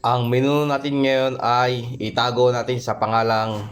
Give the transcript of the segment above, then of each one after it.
Ang menu natin ngayon ay itago natin sa pangalang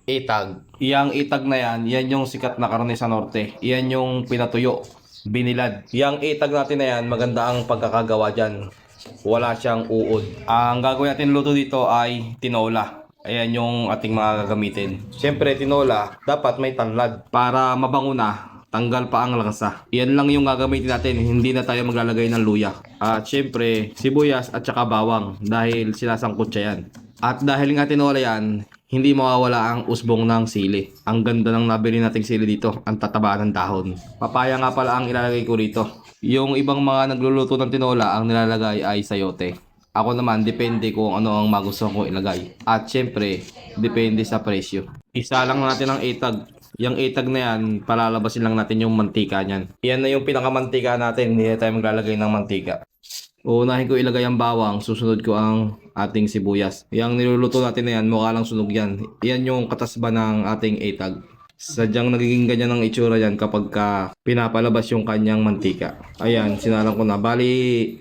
itag. Yang itag na yan yung sikat na karne sa norte. Yan yung pinatuyo, binilad. Yang itag natin na yan, maganda ang pagkakagawa dyan. Wala siyang uod. Ang gagawin natin luto dito ay tinola. Ayan yung ating mga gagamitin. Siyempre, tinola, dapat may tanlad para mabango na. Tanggal pa ang langsa. Yan lang yung gagamitin natin. Hindi na tayo maglalagay ng luya. At syempre, sibuyas at saka bawang dahil sinasangkot siya yan. At dahil nga tinola yan, hindi mawawala ang usbong ng sili. Ang ganda ng nabili nating sili dito. Ang tataba ng dahon. Papaya nga pala ang ilalagay ko rito. Yung ibang mga nagluluto ng tinola, ang nilalagay ay sayote. Ako naman, depende kung ano ang magustuhan kong ilagay. At syempre, depende sa presyo. Isa lang natin ang itag. Yung itag na yan, palalabasin lang natin yung mantika niyan. Yan na yung pinakamantika natin, hindi na tayo maglalagay ng mantika. Uunahin ko ilagay ang bawang, susunod ko ang ating sibuyas. Yung niluluto natin na yan, mukha lang sunog yan. Yan yung katasba ng ating itag. Sadyang nagiging ganyan ang itsura yan kapag pinapalabas yung kanyang mantika. Ayan, sinalang ko na. Bali,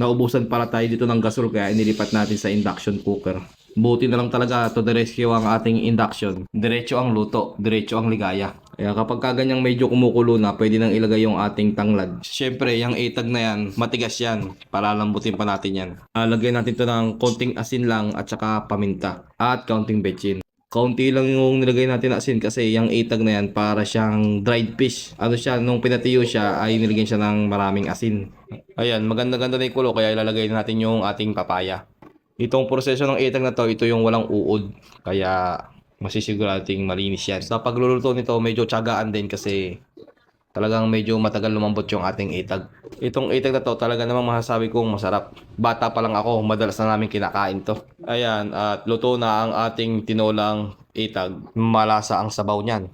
naubusan pala tayo dito ng gasol kaya inilipat natin sa induction cooker. Buti na lang talaga to the rescue ang ating induction. Diretso ang luto, diretso ang ligaya. Kaya kapag kaganyang medyo kumukulo na, pwede nang ilagay yung ating tanglad. Siyempre, yung itag na yan, matigas yan. Palalambutin pa natin yan. Lagyan natin to ng konting asin lang at saka paminta. At kaunting betchin. Kaunti lang yung nilagay natin na asin kasi yung itag na yan para siyang dried fish. Ano siya, nung pinatiyo siya ay nilagyan siya ng maraming asin. Ayan, maganda-ganda na yung kulo kaya ilalagay natin yung ating papaya. Itong proseso ng itag na to, ito yung walang uod. Kaya masisigurading malinis yan. Sa pagluluto nito, medyo tiyagaan din kasi talagang medyo matagal lumambot yung ating itag. Itong itag na to, talaga namang masasabi kong masarap. Bata pa lang ako, madalas na namin kinakain to. Ayan, at luto na ang ating tinolang itag. Malasa ang sabaw niyan.